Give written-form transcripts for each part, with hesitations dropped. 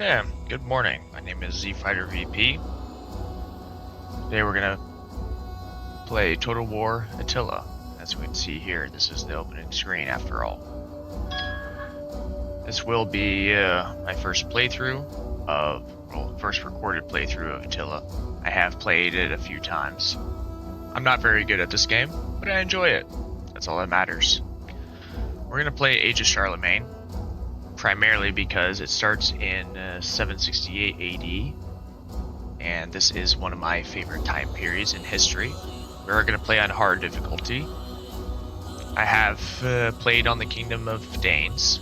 Okay, good morning. My name is Z Fighter VP. Today we're gonna play Total War Attila. As we can see here, this is the opening screen after all. This will be my first playthrough first recorded playthrough of Attila. I have played it a few times. I'm not very good at this game, but I enjoy it. That's all that matters. We're gonna play Age of Charlemagne, primarily because it starts in 768 AD, and this is one of my favorite time periods in history. We're going to play on hard difficulty. I have played on the Kingdom of the Danes,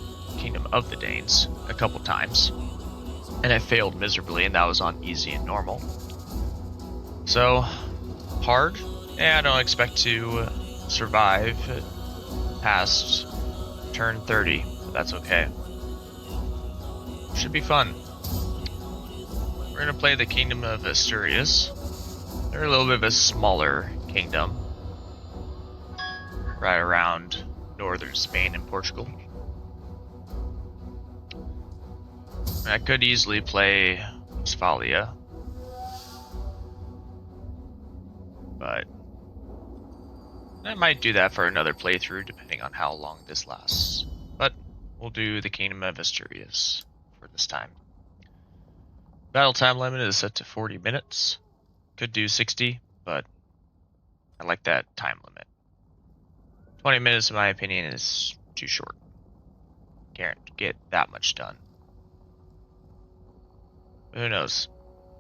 a couple times, and I failed miserably, and that was on easy and normal. So, hard? I don't expect to survive past turn 30, but that's okay. Should be fun. We're gonna play the Kingdom of Asturias. They're a little bit of a smaller kingdom, right around northern Spain and Portugal. I could easily play Westphalia, but I might do that for another playthrough, depending on how long this lasts. But we'll do the Kingdom of Asturias for this time. Battle time limit is set to 40 minutes. Could do 60, but I like that time limit. 20 minutes, in my opinion, is too short. Can't get that much done. But who knows?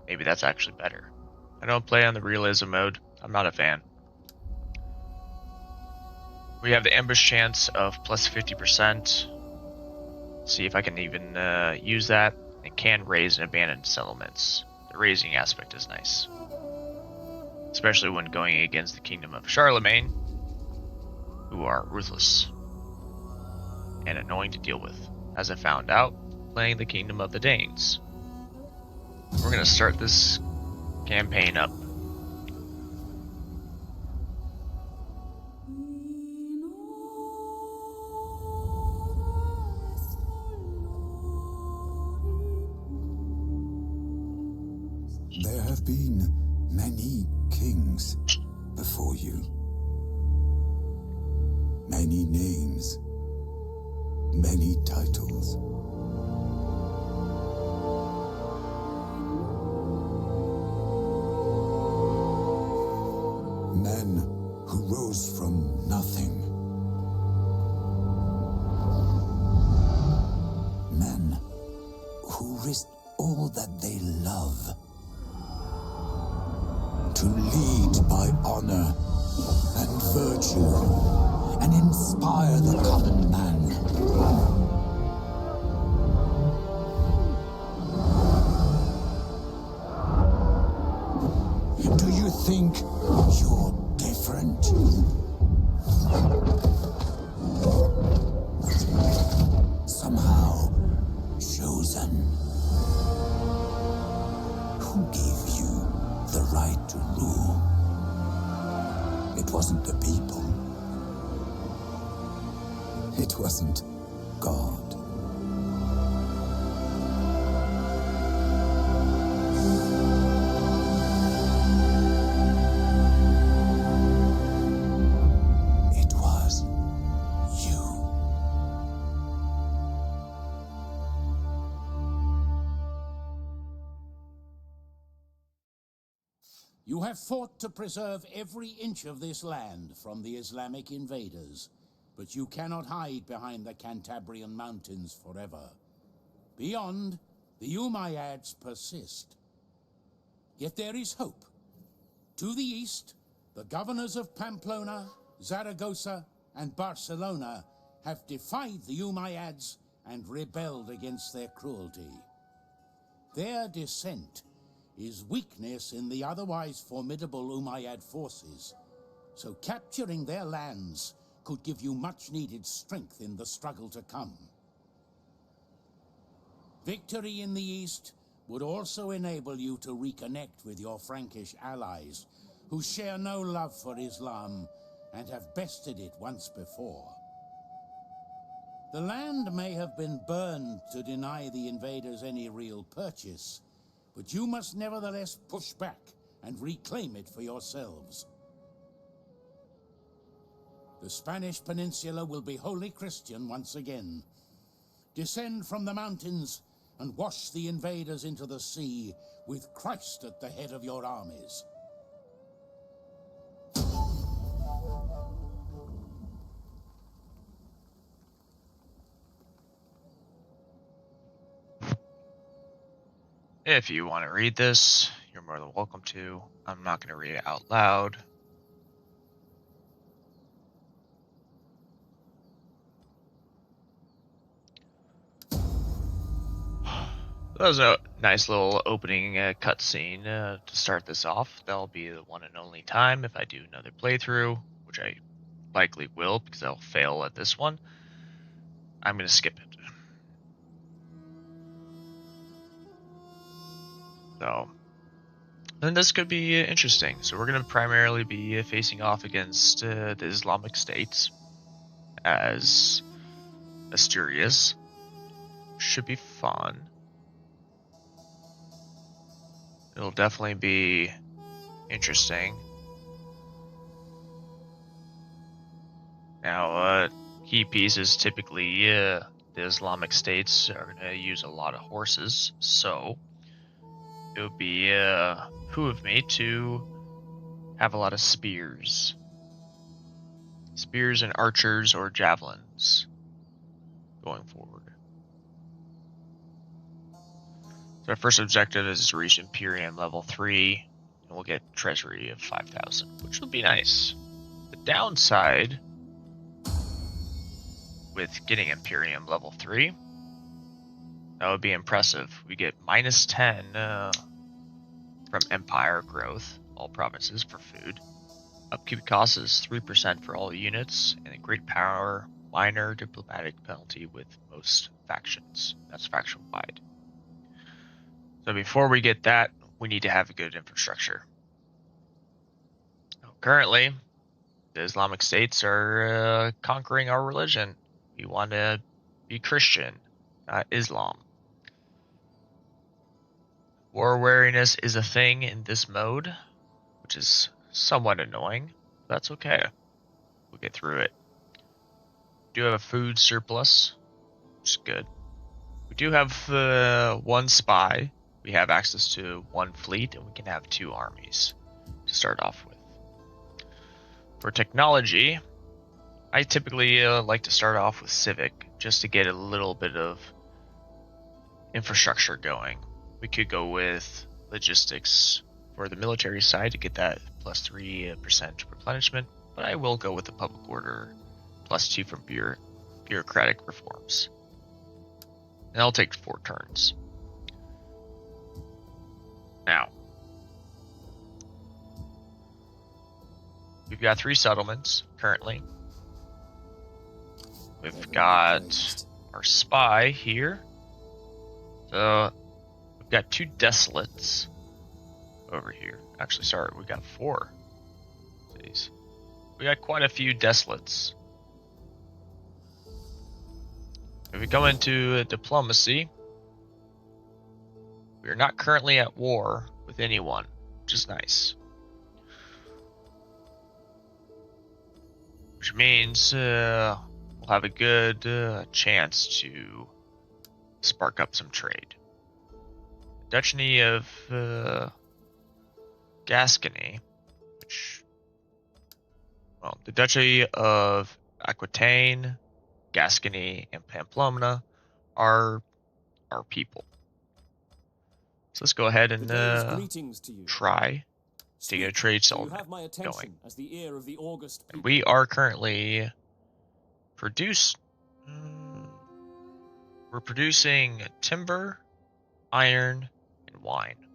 Maybe that's actually better. I don't play on the realism mode. I'm not a fan. We have the ambush chance of plus 50%. See if I can even use that. It can raise and abandon settlements. The raising aspect is nice, especially when going against the Kingdom of Charlemagne, who are ruthless and annoying to deal with, as I found out playing the Kingdom of the Danes. We're going to start this campaign up. There have been many kings before you. Many names, many titles. Men who rose from nothing. Men who risked all that they love to lead by honor and virtue and inspire the common man. Do you think you're different? Somehow chosen. Who gave you the right to rule? It wasn't the people. It wasn't God. It was you. You have fought to preserve every inch of this land from the Islamic invaders, but you cannot hide behind the Cantabrian mountains forever. Beyond, the Umayyads persist. Yet there is hope. To the east, the governors of Pamplona, Zaragoza, and Barcelona have defied the Umayyads and rebelled against their cruelty. Their dissent is weakness in the otherwise formidable Umayyad forces, so capturing their lands could give you much-needed strength in the struggle to come. Victory in the east would also enable you to reconnect with your Frankish allies, who share no love for Islam and have bested it once before. The land may have been burned to deny the invaders any real purchase, but you must nevertheless push back and reclaim it for yourselves. The Spanish peninsula will be wholly Christian once again. Descend from the mountains and wash the invaders into the sea with Christ at the head of your armies. If you want to read this, you're more than welcome to. I'm not going to read it out loud. That was a nice little opening cutscene to start this off. That'll be the one and only time if I do another playthrough, which I likely will because I'll fail at this one. I'm going to skip it. So, then this could be interesting. So we're going to primarily be facing off against the Islamic states as Asturias. Should be fun. It'll definitely be interesting. Now, key pieces typically, the Islamic states are going to use a lot of horses, so it would be behoove me to have a lot of spears. Spears and archers or javelins going forward. So our first objective is to reach Imperium level 3, and we'll get treasury of 5,000, which will be nice. The downside with getting Imperium level 3, that would be impressive. We get minus 10 from Empire growth, all provinces for food. Upkeep cost is 3% for all units, and a great power, minor diplomatic penalty with most factions. That's faction wide. So before we get that, we need to have a good infrastructure. Currently, the Islamic states are conquering our religion. We want to be Christian, not Islam. War wariness is a thing in this mode, which is somewhat annoying. That's okay. We'll get through it. We do have a food surplus, which is good. We do have one spy. We have access to one fleet, and we can have 2 armies to start off with. For technology, I typically like to start off with Civic, just to get a little bit of infrastructure going. We could go with logistics for the military side to get that plus 3% replenishment, but I will go with the public order plus 2 from bureaucratic reforms. And that'll take 4 turns. Now, we've got 3 settlements currently. We've got our spy here. So, we've got 2 desolates over here. Actually, sorry, we got 4. Jeez. We got quite a few desolates. If we go into diplomacy, we are not currently at war with anyone, which is nice. Which means we'll have a good chance to spark up some trade. Duchy of Gascony, which, well, the Duchy of Aquitaine, Gascony, and Pamplona are our people. So let's go ahead and try to get a trade settlement going. As the ear of the August and we are currently we're producing timber, iron, and wine.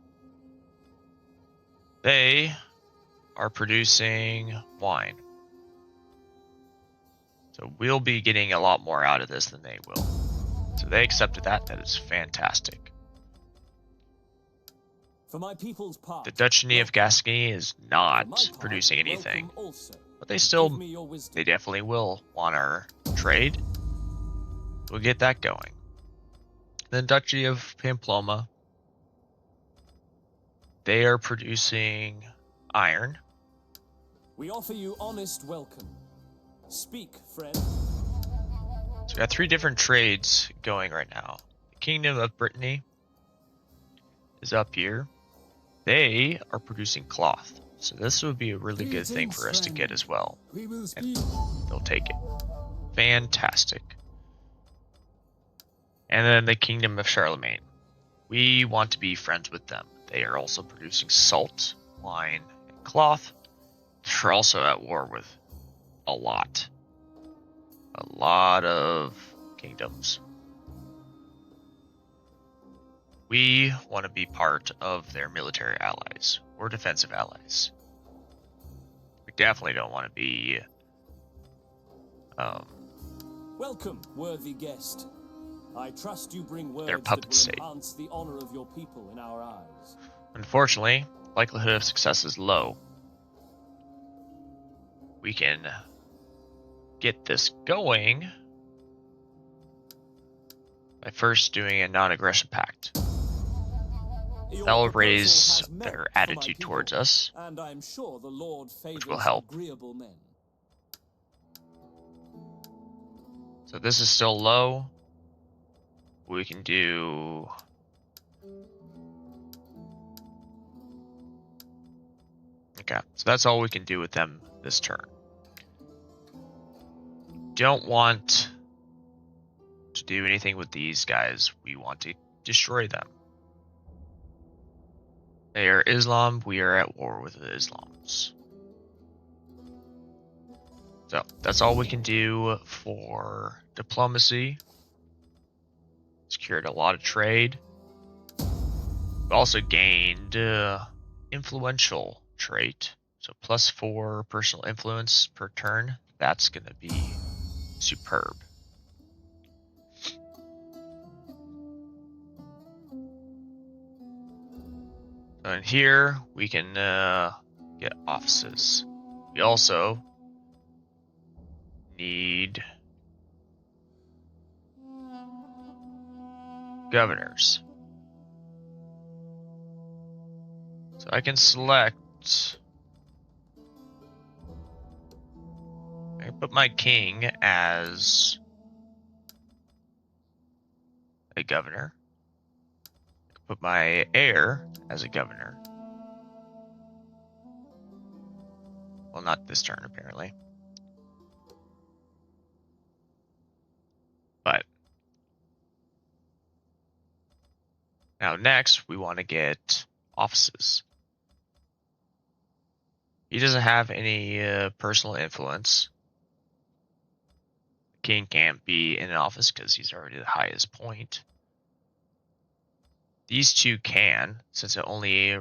They are producing wine. So we'll be getting a lot more out of this than they will. So they accepted that. That is fantastic. For my people's part, The Duchy of Gascony is not producing anything. But they definitely will want our trade. We'll get that going. The Duchy of Pamplona. They are producing iron. We offer you honest welcome. Speak, friend. So we got 3 different trades going right now. The Kingdom of Brittany is up here. They are producing cloth. So this would be a really good thing for us to get as well. We will And speak. they'll take it. Fantastic. And then the Kingdom of Charlemagne. We want to be friends with them. They are also producing salt, wine, and cloth. They're also at war with a lot of kingdoms. We want to be part of their military allies or defensive allies. We definitely don't want to be Welcome, worthy guest. I trust you bring words Their that puppet will state. enhance the honor of your people in our eyes. Unfortunately, likelihood of success is low. We can get this going by first doing a non-aggression pact. Your That will proposal raise has merit their for my attitude people, towards us. and I'm sure the Lord favors will help. agreeable men. So this is still low. We can do... Okay, so that's all we can do with them this turn. Don't want to do anything with these guys. We want to destroy them. They are Islam. We are at war with the Islams. So that's all we can do for diplomacy. Secured a lot of trade. We also gained influential trait. So +4 personal influence per turn. That's going to be superb. So in here, we can get offices. We also need governors. So I can select... I can put my king as a governor. I can put my heir as a governor. Well, not this turn, apparently. But now next, we want to get offices. He doesn't have any personal influence. The king can't be in an office because he's already the highest point. These two can, since it only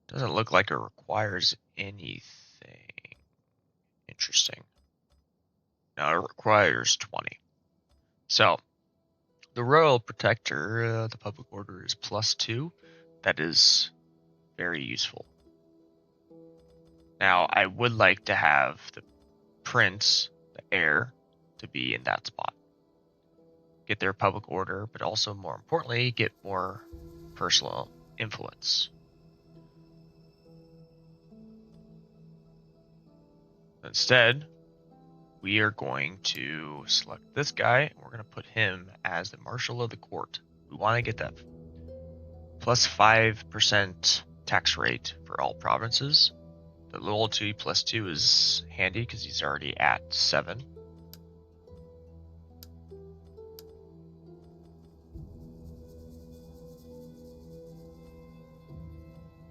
doesn't look like it requires anything. Interesting. No, it requires 20. So, the royal protector, the public order is +2. That is very useful. Now, I would like to have the prince, the heir, to be in that spot. Get their public order, but also more importantly, get more personal influence. Instead, we are going to select this guy, and we're going to put him as the Marshal of the Court. We want to get that +5% tax rate for all provinces. The loyalty +2 is handy because he's already at 7.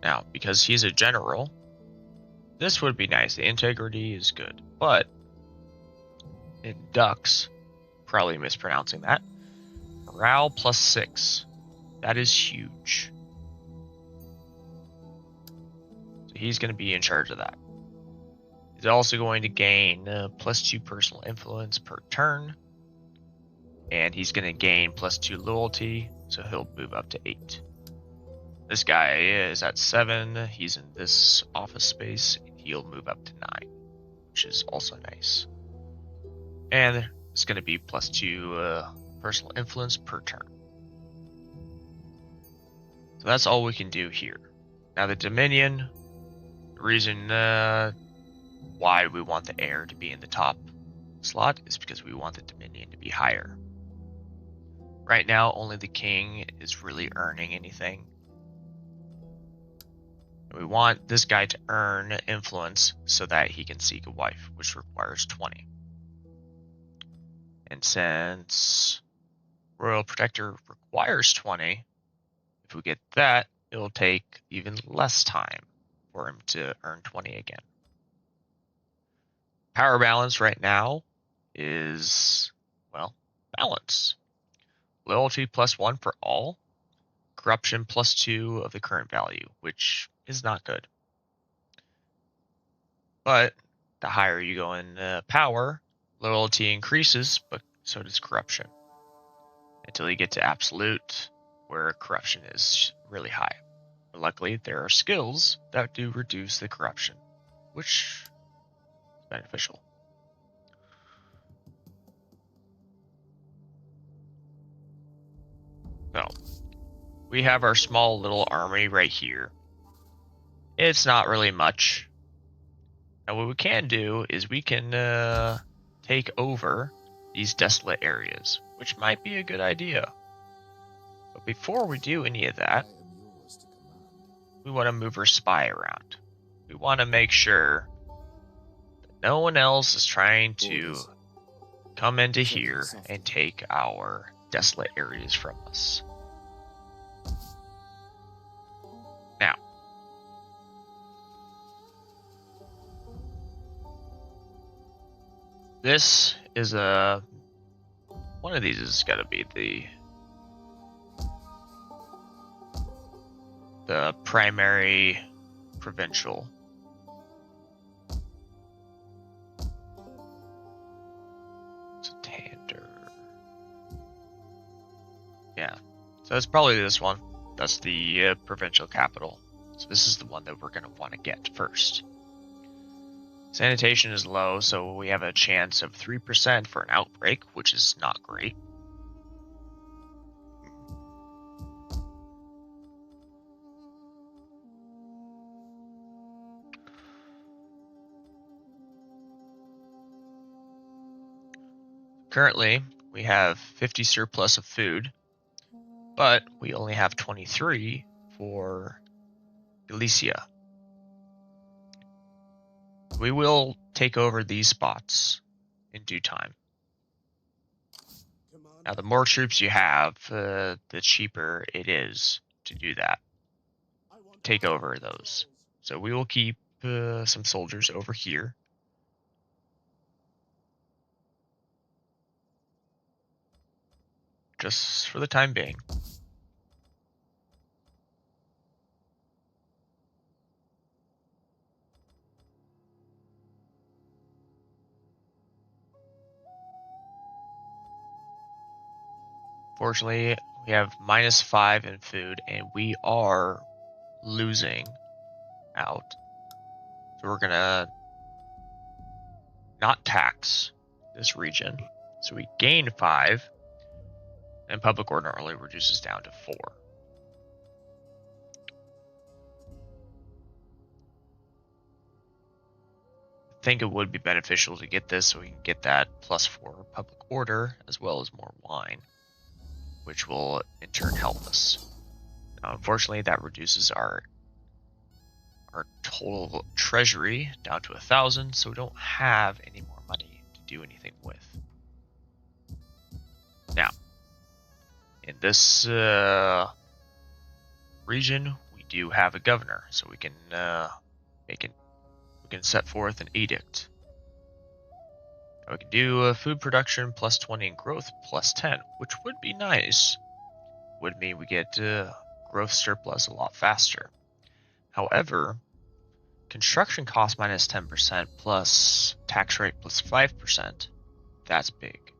Now, because he's a general, this would be nice. The integrity is good, but in ducks, probably mispronouncing that, morale +6. That is huge. So he's going to be in charge of that. He's also going to gain +2 personal influence per turn, and he's going to gain +2 loyalty, so he'll move up to 8. This guy is at 7. He's in this office space. He'll move up to 9, which is also nice. And It's going to be +2 personal influence per turn. So that's all we can do here. Now the Dominion, the reason why we want the heir to be in the top slot is because we want the Dominion to be higher. Right now, only the king is really earning anything. We want this guy to earn influence so that he can seek a wife, which requires 20. And since Royal Protector requires 20, if we get that, it'll take even less time for him to earn 20 again. Power balance right now is, well, balance. Loyalty +1 for all. Corruption +2 of the current value, which is not good. But the higher you go in power, loyalty increases, but so does corruption. Until you get to absolute, where corruption is really high. But luckily, there are skills that do reduce the corruption, which is beneficial. So, we have our small little army right here. It's not really much. Now what we can do is we can take over these desolate areas, which might be a good idea. But before we do any of that, we want to move our spy around. We want to make sure that no one else is trying to come into here and take our desolate areas from us. Now, this is one of these has got to be the primary provincial. Santander. Yeah, so it's probably this one. That's the provincial capital. So this is the one that we're going to want to get first. Sanitation is low, so we have a chance of 3% for an outbreak, which is not great. Currently, we have 50 surplus of food, but we only have 23 for Galicia. We will take over these spots in due time. Now, the more troops you have, the cheaper it is to do that. Take over those. So we will keep some soldiers over here. Just for the time being. Fortunately, we have -5 in food, and we are losing out. So we're gonna not tax this region. So we gain 5, and public order only reduces down to 4. I think it would be beneficial to get this so we can get that +4 public order as well as more wine, which will in turn help us. Now, unfortunately, that reduces our total treasury down to 1,000, so we don't have any more money to do anything with. Now, in this region, we do have a governor, so we can set forth an edict. We can do food production +20 and growth +10, which would be nice. Would mean we get growth surplus a lot faster. However, construction cost -10% plus tax rate +5%. That's big.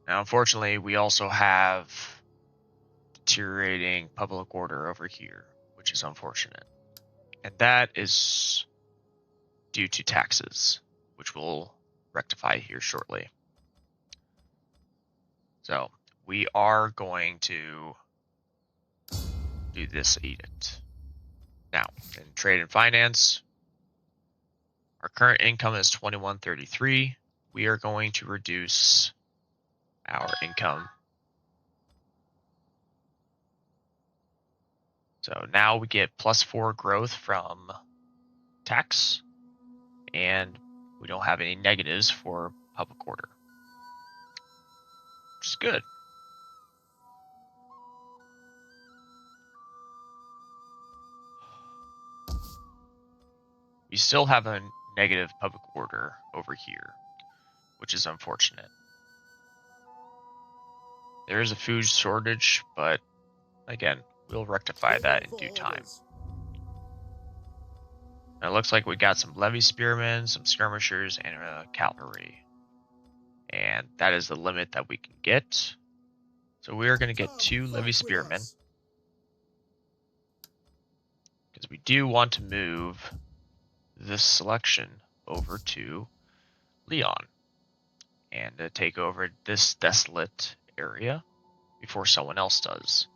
Now, unfortunately, we also have deteriorating public order over here, which is unfortunate. And that is due to taxes, which will rectify here shortly. So we are going to do this edict. Now, in trade and finance, our current income is 2133. We are going to reduce our income. So now we get +4 growth from tax, and we don't have any negatives for public order, which is good. We still have a negative public order over here, which is unfortunate. There is a food shortage, but again, we'll rectify that in due time. Now it looks like we got some levy spearmen, some skirmishers, and cavalry. And that is the limit that we can get. So we are going to get 2 levy spearmen, because we do want to move this selection over to Leon and take over this desolate area before someone else does.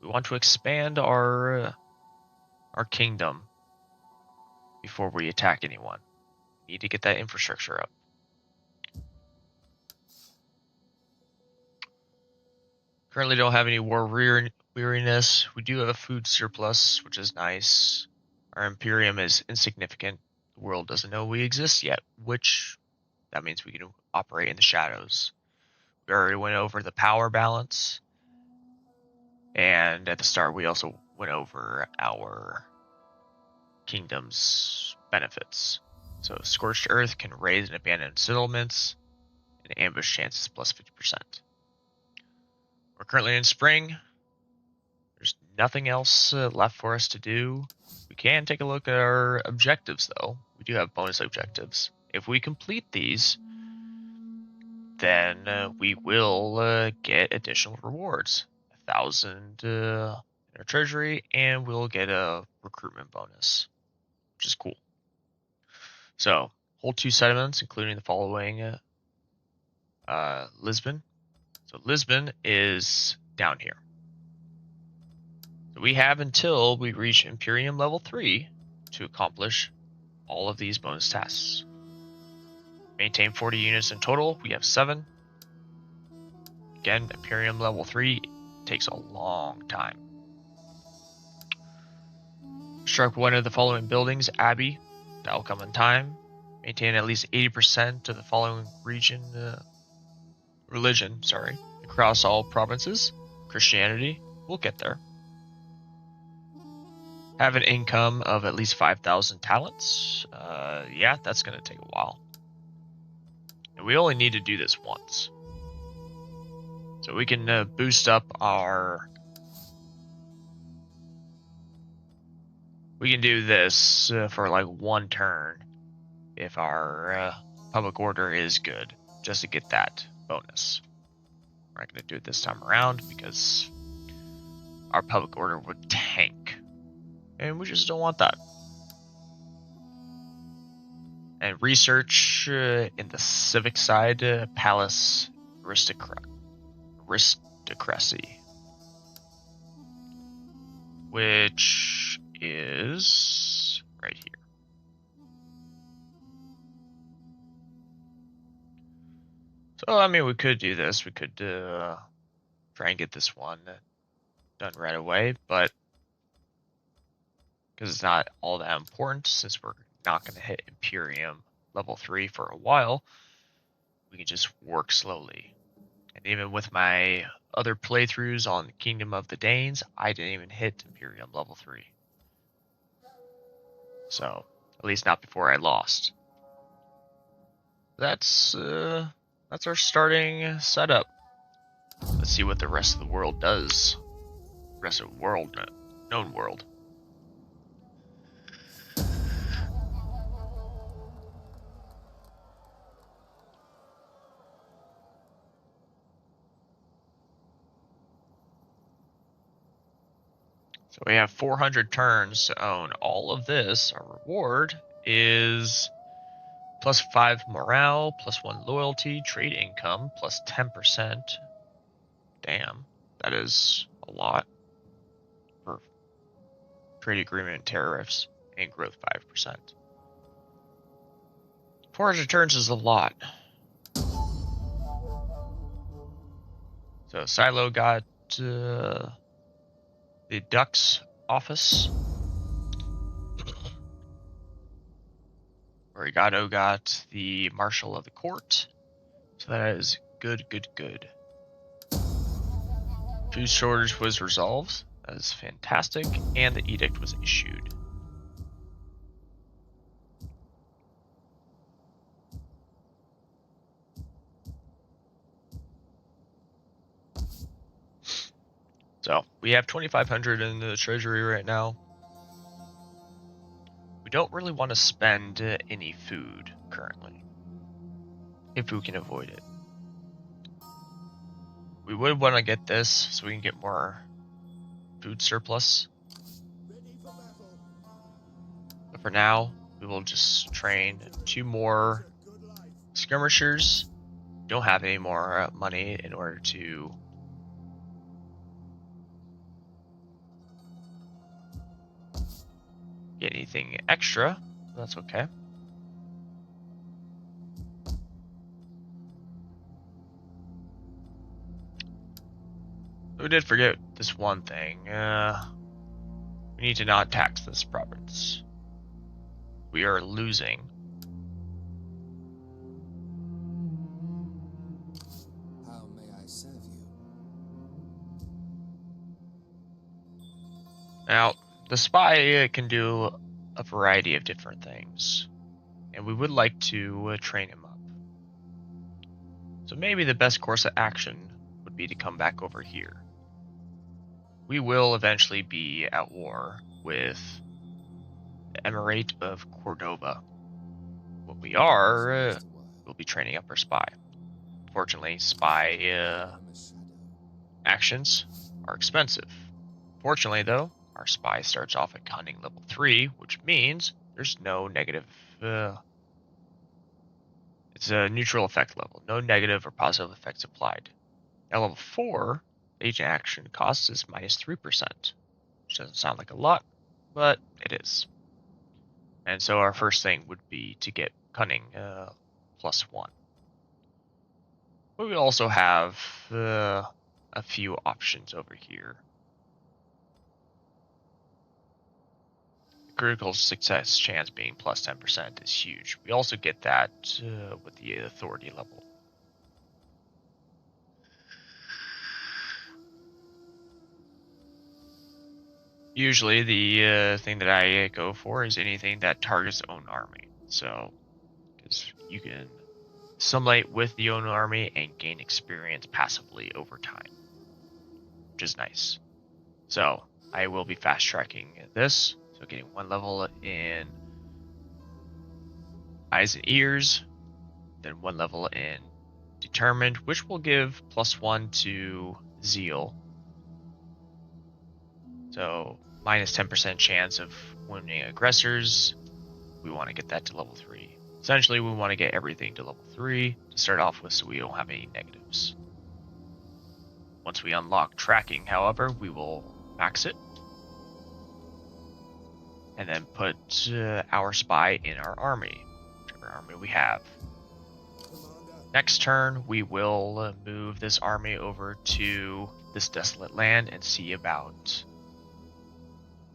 We want to expand our kingdom before we attack anyone. We need to get that infrastructure up. Currently don't have any war weariness. We do have a food surplus, which is nice. Our Imperium is insignificant. The world doesn't know we exist yet, which that means we can operate in the shadows. We already went over the power balance, and at the start we also went over our kingdom's benefits. So Scorched Earth can raise and abandon settlements, and ambush chances +50%. We're currently in spring. There's nothing else left for us to do. We can take a look at our objectives, though. We do have bonus objectives. If we complete these, then we will get additional rewards. 1,000 in our treasury, and we'll get a recruitment bonus, which is cool. So, hold 2 settlements, including the following Lisbon. So Lisbon is down here. So we have until we reach Imperium level 3 to accomplish all of these bonus tasks. Maintain 40 units in total. We have 7. Again, Imperium level 3 takes a long time. Construct one of the following buildings, Abbey. That will come in time. Maintain at least 80% of the following religion, across all provinces. Christianity, we'll get there. Have an income of at least 5,000 talents. Yeah, that's going to take a while. And we only need to do this once. So we can boost up our... We can do this for like 1 turn if our public order is good, just to get that bonus. We're not going to do it this time around because our public order would tank. And we just don't want that. And research in the civic side, palace aristocracy, which is right here. So, I mean, we could do this. We could try and get this one done right away, but because it's not all that important, since we're not going to hit Imperium level 3 for a while, we can just work slowly. And even with my other playthroughs on Kingdom of the Danes, I didn't even hit Imperium level 3. So, at least not before I lost. That's our starting setup. Let's see what the rest of the world does. Rest of the world, known world. So we have 400 turns to own all of this. Our reward is +5 morale, +1 loyalty, trade income, +10%. Damn, that is a lot for trade agreement tariffs and growth 5%. 400 turns is a lot. So Silo got the Duck's office. Origato got the Marshal of the Court. So that is good, good, good. Food shortage was resolved. That is fantastic. And the edict was issued. So we have 2,500 in the treasury right now. We don't really want to spend any food currently, if we can avoid it. We would want to get this so we can get more food surplus. But for now, we will just train 2 more skirmishers. Don't have any more money in order to get anything extra. That's okay. We did forget this one thing. We need to not tax this province. We are losing. How may I serve you? Now, the spy can do a variety of different things, and we would like to train him up. So maybe the best course of action would be to come back over here. We will eventually be at war with the Emirate of Cordoba. What we are, we'll be training up our spy. Fortunately, spy actions are expensive. Fortunately, though, our spy starts off at cunning level 3, which means there's no negative. It's a neutral effect level. No negative or positive effects applied. At level 4, agent action cost is -3%, which doesn't sound like a lot, but it is. And so our first thing would be to get cunning +1. But we also have a few options over here. Critical success chance being +10% is huge. We also get that with the authority level. Usually the thing that I go for is anything that targets own army. So, because you can assimilate with the own army and gain experience passively over time, which is nice. So, I will be fast tracking this. So getting 1 level in eyes and ears, then 1 level in determined, which will give +1 to zeal. So -10% chance of wounding aggressors. We want to get that to level 3. Essentially, we want to get everything to level 3 to start off with so we don't have any negatives. Once we unlock tracking, however, we will max it. And then put our spy in our army, whichever army we have. Next turn, we will move this army over to this desolate land and see about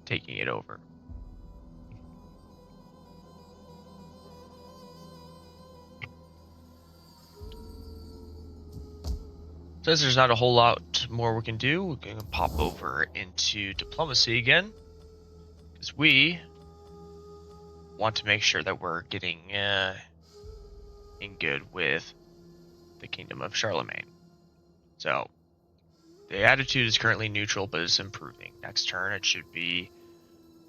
taking it over. Since there's not a whole lot more we can do, we're going to pop over into diplomacy again. Because we want to make sure that we're getting in good with the Kingdom of Charlemagne. So, the attitude is currently neutral, but it's improving. Next turn, it should be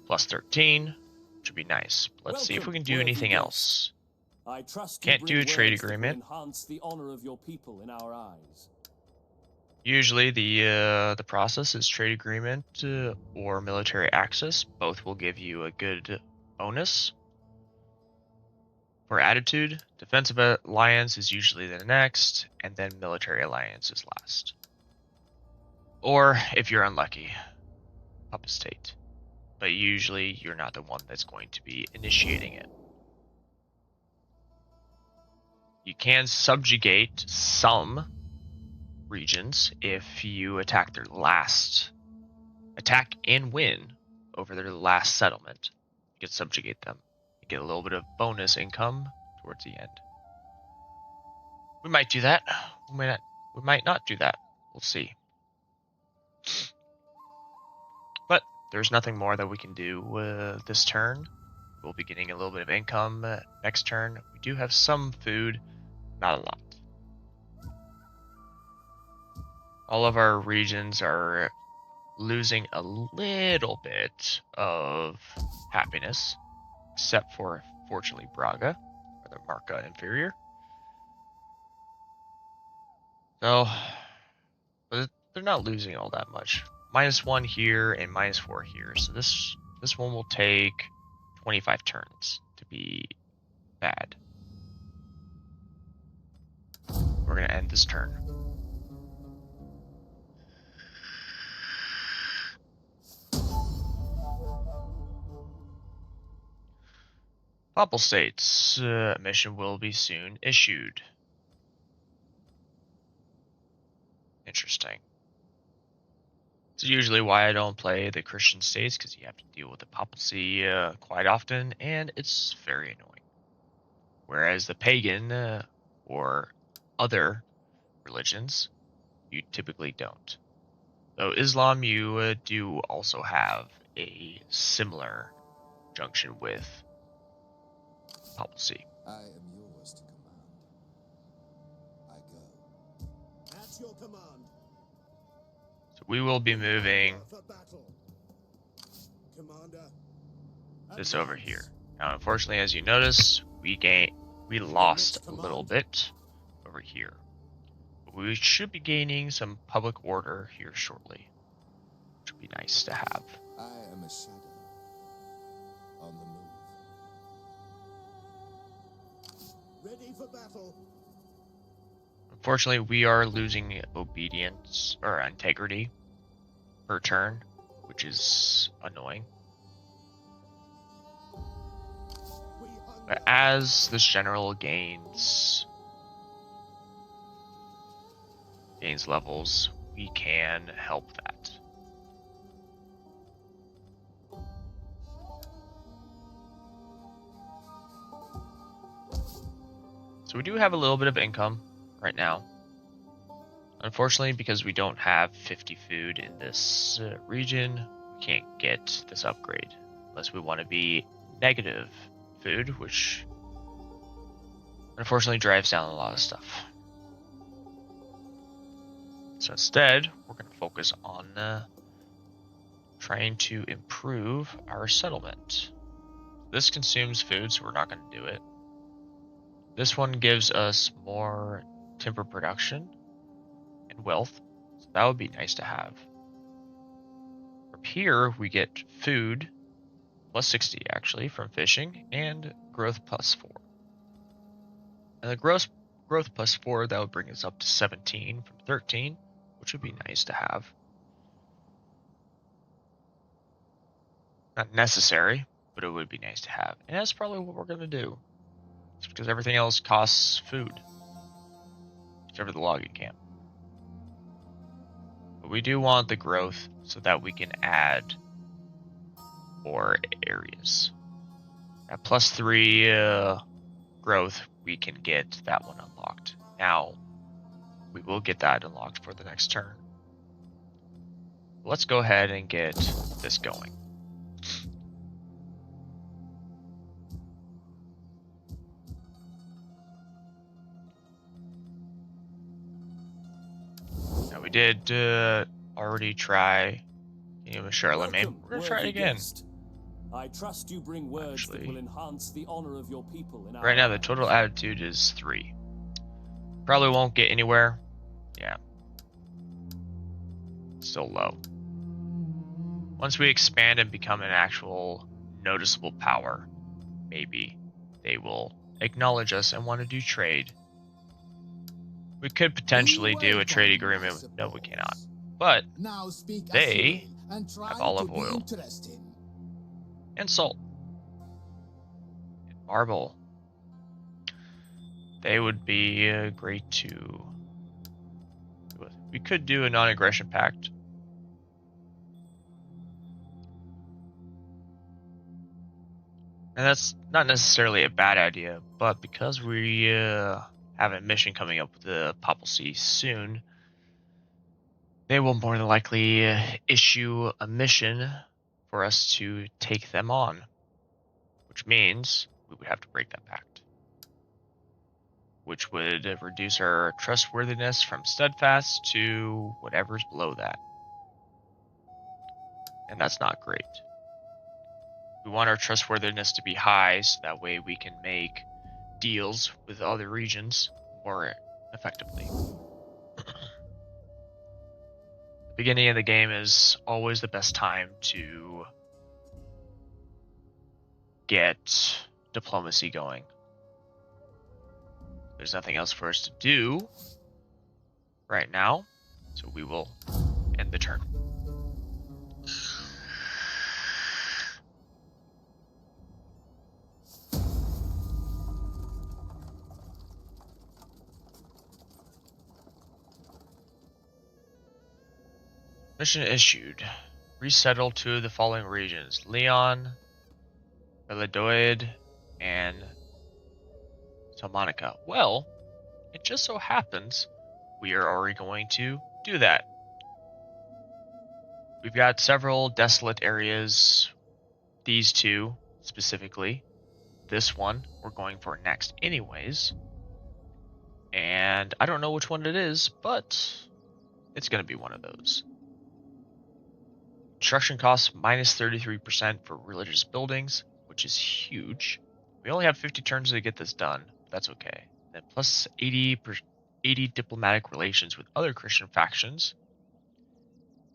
+13, which would be nice. Let's see if we can do anything else. I trust Can't do a trade words that will agreement. enhance the honor of your people in our eyes. Usually, the process is trade agreement or military access. Both will give you a good bonus. For attitude, defensive alliance is usually the next, and then military alliance is last. Or, if you're unlucky, puppet state. But usually you're not the one that's going to be initiating it. You can subjugate some regions if you attack and win over their last settlement. You can subjugate them. You get a little bit of bonus income towards the end. We might do that. We might not do that. We'll see. But there's nothing more that we can do this turn. We'll be getting a little bit of income next turn. We do have some food, not a lot. All of our regions are losing a little bit of happiness, except for, fortunately, Braga, or the Marca Inferior. So, but they're not losing all that much. -1 here and -4 here. So this one will take 25 turns to be bad. We're gonna end this turn. Papal States mission will be soon issued. Interesting. This is usually why I don't play the Christian states, because you have to deal with the papacy quite often, and it's very annoying. Whereas the pagan or other religions, you typically don't. Though Islam, you do also have a similar junction with papacy. I am yours to command. I go. At your command. So we will be moving For battle. Commander. this over here. Now, unfortunately, as you notice, we lost a little bit over here. But we should be gaining some public order here shortly, which would be nice to have. I am a shadow on the move. Ready for battle. Unfortunately, we are losing obedience or integrity per turn, which is annoying. We hunger. But as this general gains levels, we can help that. So we do have a little bit of income right now. Unfortunately, because we don't have 50 food in this region, we can't get this upgrade unless we want to be negative food, which unfortunately drives down a lot of stuff. So instead, we're going to focus on trying to improve our settlement. This consumes food, so we're not going to do it. This one gives us more timber production and wealth, so that would be nice to have. From here, we get food, plus 60 actually, from fishing, and growth plus 4. And the growth plus 4, that would bring us up to 17 from 13, which would be nice to have. Not necessary, but it would be nice to have. And that's probably what we're going to do. It's because everything else costs food. Except for the logging camp. But we do want the growth so that we can add more areas. At plus 3 growth, we can get that one unlocked. Now, we will get that unlocked for the next turn. Let's go ahead and get this going. Now we did already try Kingdom of Charlemagne. Welcome, We're gonna try it worthy again. guest. I trust you bring words that Actually, will enhance the honor of your people in our Right now, the lands. total attitude is 3. Probably won't get anywhere. Yeah. Still low. Once we expand and become an actual noticeable power, maybe they will acknowledge us and want to do trade. We could potentially do a trade agreement with... No, we cannot. But Now speak they Assyrian and try have olive to be oil. interesting. And salt. And marble. They would be great to... We could do a non-aggression pact. And that's not necessarily a bad idea, but because we have a mission coming up with the papacy soon, they will more than likely issue a mission for us to take them on, which means we would have to break that pact, which would reduce our trustworthiness from steadfast to whatever's below that. And that's not great. We want our trustworthiness to be high so that way we can make deals with other regions more effectively. The beginning of the game is always the best time to get diplomacy going. There's nothing else for us to do right now, so we will end the turn. Mission issued. Resettle two of the following regions: Leon, Valladolid, and Salamanca. Well, it just so happens we are already going to do that. We've got several desolate areas, these two specifically. This one we're going for next anyways. And I don't know which one it is, but it's going to be one of those. Construction costs minus 33% for religious buildings, which is huge. We only have 50 turns to get this done. That's okay. Then plus 80 diplomatic relations with other Christian factions.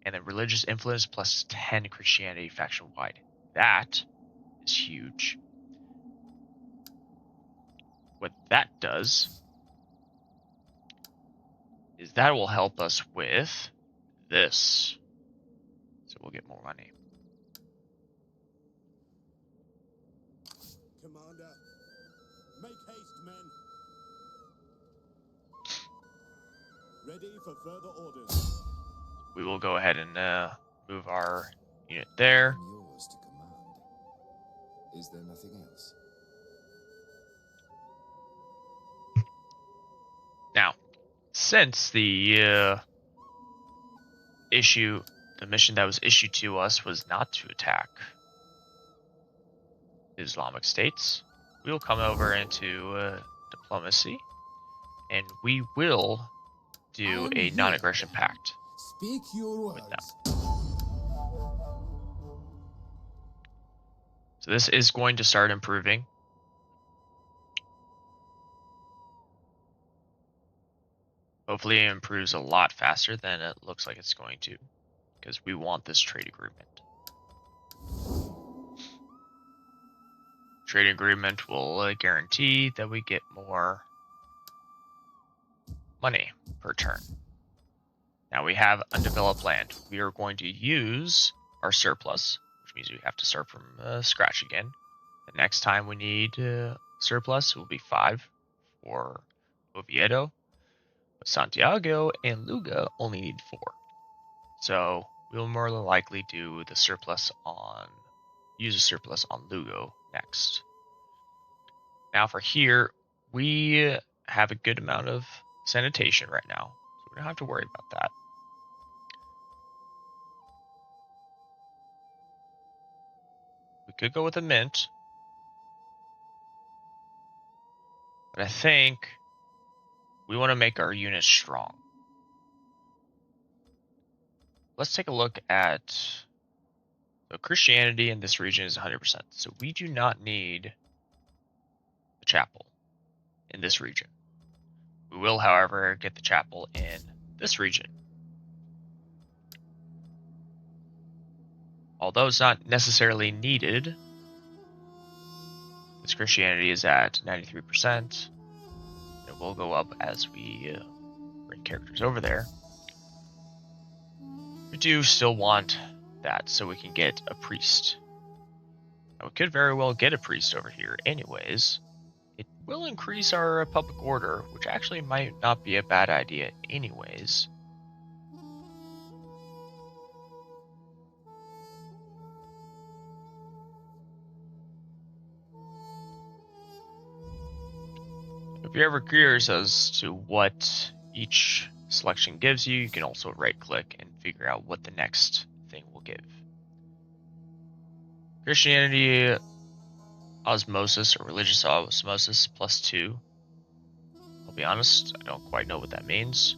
And then religious influence plus 10 Christianity faction wide. That is huge. What that does is that will help us with this. So we'll get more money. Commander, Make haste, men. Ready for further orders. We will go ahead and move our unit there. I'm yours to command. Is there nothing else? Now, since the mission that was issued to us was not to attack Islamic states, we will come over into diplomacy, and we will do a non-aggression pact. Speak your With words. So this is going to start improving. Hopefully it improves a lot faster than it looks like it's going to, because we want this trade agreement. Trade agreement will guarantee that we get more money per turn. Now we have undeveloped land. We are going to use our surplus, which means we have to start from scratch again. The next time we need surplus will be 5 for Oviedo. But Santiago and Luga only need 4. So we'll more than likely do the surplus on, use a surplus on Lugo next. Now for here, we have a good amount of sanitation right now, so we don't have to worry about that. We could go with a mint, but I think we want to make our unit strong. Let's take a look at, so Christianity in this region is 100%, so we do not need the chapel in this region. We will, however, get the chapel in this region. Although it's not necessarily needed, This Christianity is at 93%. It will go up as we bring characters over there. We do still want that so we can get a priest. Now, we could very well get a priest over here anyways. It will increase our public order, which actually might not be a bad idea anyways. If you're ever curious as to what each selection gives you, you can also right-click and figure out what the next thing will give. Christianity osmosis or religious osmosis +2. I'll be honest, I don't quite know what that means.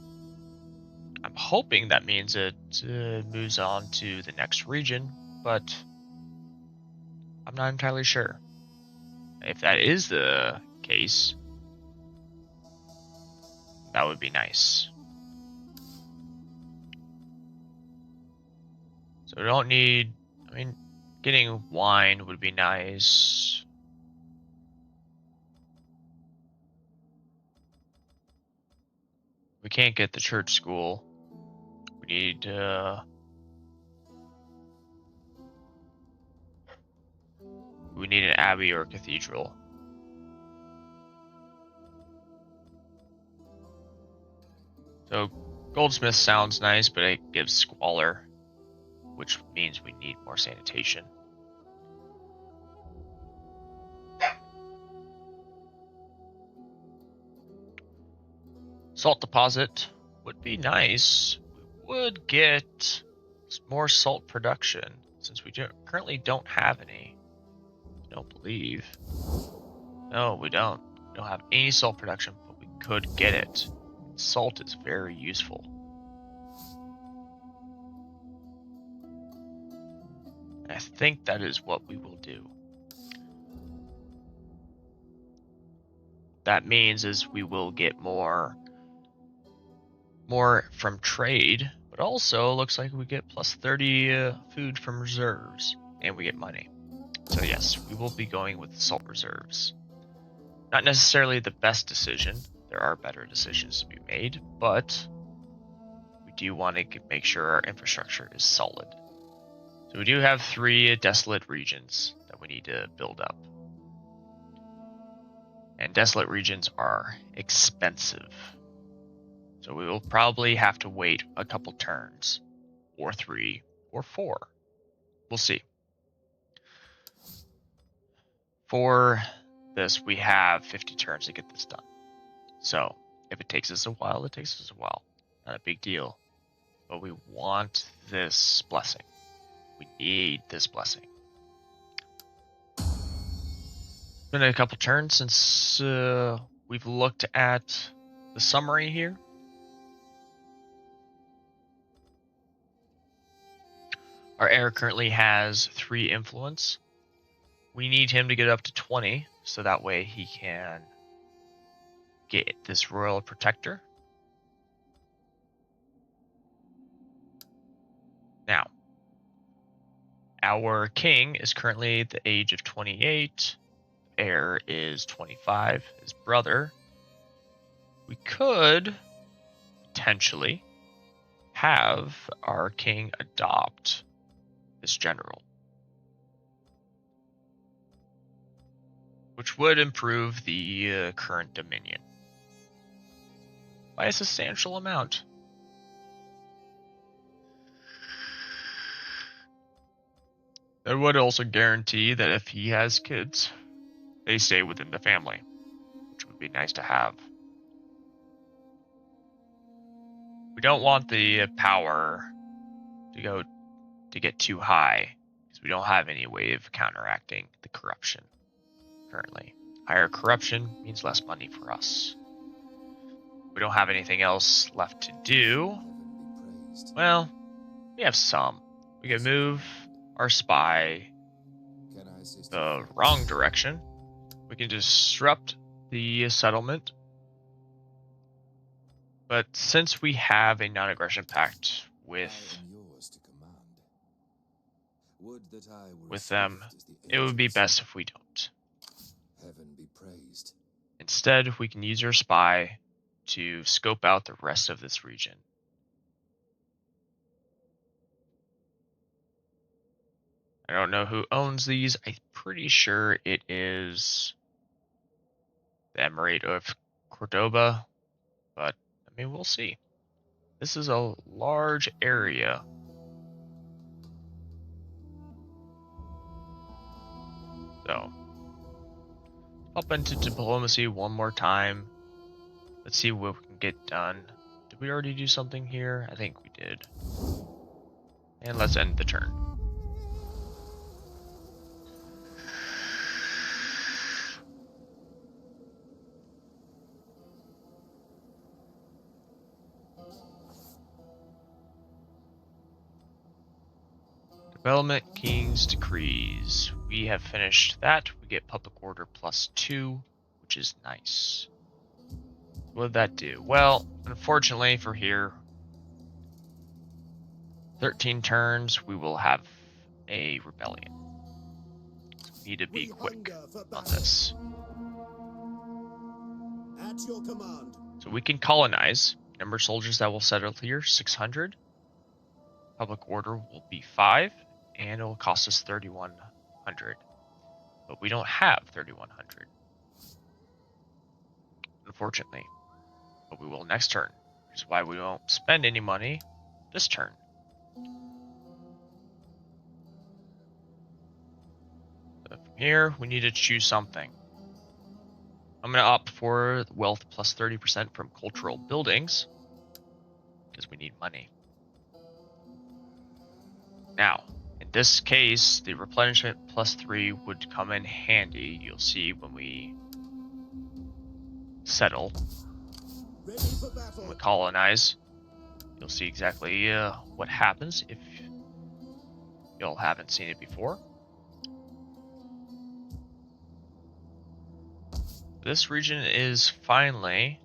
I'm hoping that means it moves on to the next region, but I'm not entirely sure. If that is the case, that would be nice. So we don't need, I mean, getting wine would be nice. We can't get the church school. We need an abbey or a cathedral. So goldsmith sounds nice, but it gives squalor, which means we need more sanitation. Salt deposit would be nice. We would get more salt production since we currently don't have any. I don't believe. No, we don't. We don't have any salt production, but we could get it. Salt is very useful. And I think that is what we will do. That means is we will get more from trade, but also looks like we get +30 food from reserves, and we get money. So yes, we will be going with salt reserves. Not necessarily the best decision. There are better decisions to be made, but we do want to make sure our infrastructure is solid. So we do have 3 desolate regions that we need to build up. And desolate regions are expensive. So we will probably have to wait a couple turns, or 3, or 4. We'll see. For this, we have 50 turns to get this done. So if it takes us a while, it takes us a while. Not a big deal. But we want this blessing. We need this blessing. It's been a couple turns since we've looked at the summary here. Our heir currently has 3 influence. We need him to get up to 20, so that way he can get this royal protector. Now, our king is currently the age of 28. Heir is 25. His brother. We could potentially have our king adopt this general, which would improve the current dominion by a substantial amount. That would also guarantee that if he has kids, they stay within the family, which would be nice to have. We don't want the power to get too high, because we don't have any way of counteracting the corruption currently. Higher corruption means less money for us. We don't have anything else left to do. Well, we have some. We can move our spy the wrong direction. We can disrupt the settlement. But since we have a non-aggression pact with them, it would be best if we don't. praised. Instead, we can use our spy to scope out the rest of this region. I don't know who owns these. I'm pretty sure it is the Emirate of Cordoba, but I mean, we'll see. This is a large area. So, up into diplomacy one more time. Let's see what we can get done. Did we already do something here? I think we did. And let's end the turn. Development King's Decrees. We have finished that. We get Public Order +2, which is nice. What did that do? Well, unfortunately for here, 13 turns, we will have a rebellion. So we need to be quick on this. At your command. So we can colonize. Number of soldiers that will settle here, 600. Public Order will be 5. And it will cost us 3,100. But we don't have 3,100. Unfortunately. But we will next turn. Which is why we won't spend any money this turn. So from here, we need to choose something. I'm going to opt for wealth plus 30% from cultural buildings. Because we need money. Now, in this case, the replenishment +3 would come in handy. You'll see when we settle, Ready for battle. when we colonize. You'll see exactly what happens if y'all haven't seen it before. This region is finally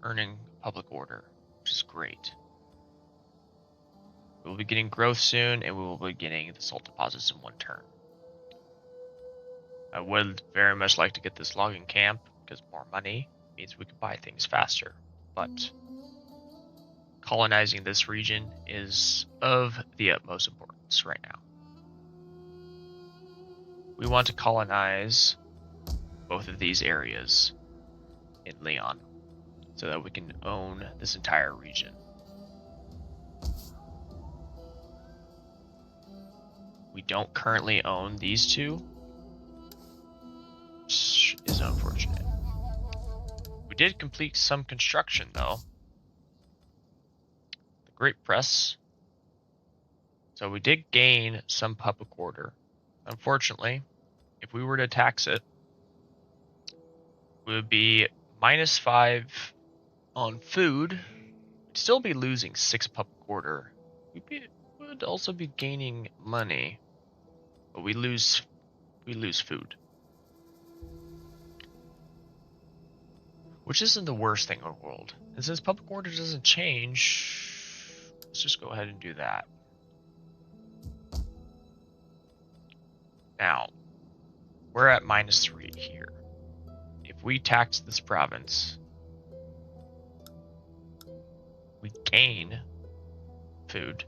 earning public order, which is great. We will be getting growth soon, and we will be getting the salt deposits in one turn. I would very much like to get this logging camp, because more money means we can buy things faster. But colonizing this region is of the utmost importance right now. We want to colonize both of these areas in Leon, so that we can own this entire region. We don't currently own these two, which is unfortunate. We did complete some construction though. The Great Press. So we did gain some public order. Unfortunately, if we were to tax it, we would be -5 on food. We'd still be losing 6 public order. We would also be gaining money. But we lose food. Which isn't the worst thing in the world. And since public order doesn't change, let's just go ahead and do that. Now, we're at -3 here. If we tax this province, we gain food,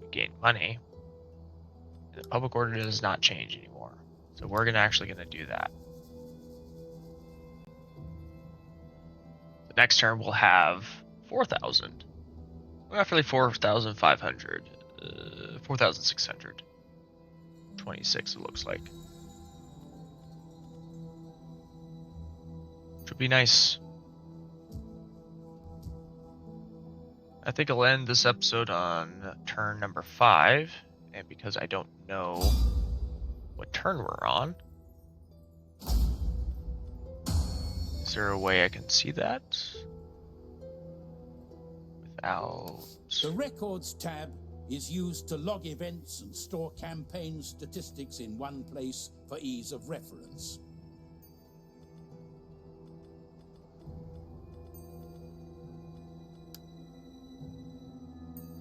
we gain money, and the public order does not change anymore. So we're actually going to do that. The next turn we'll have 4,000. Roughly 4,500. 4,600. 26 it looks like. Which would be nice. I think I'll end this episode on turn number 5. And because I don't know what turn we're on, is there a way I can see that without... The Records tab is used to log events and store campaign statistics in one place for ease of reference.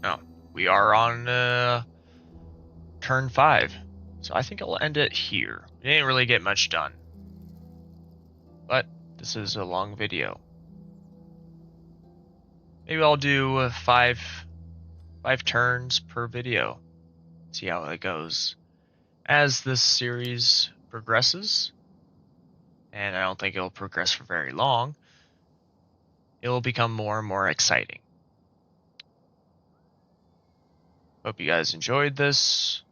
No, we are on turn 5. So I think I'll end it here. We didn't really get much done. But this is a long video. Maybe I'll do five turns per video. See how it goes. As this series progresses, and I don't think it'll progress for very long, it'll become more and more exciting. Hope you guys enjoyed this.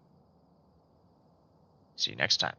See you next time.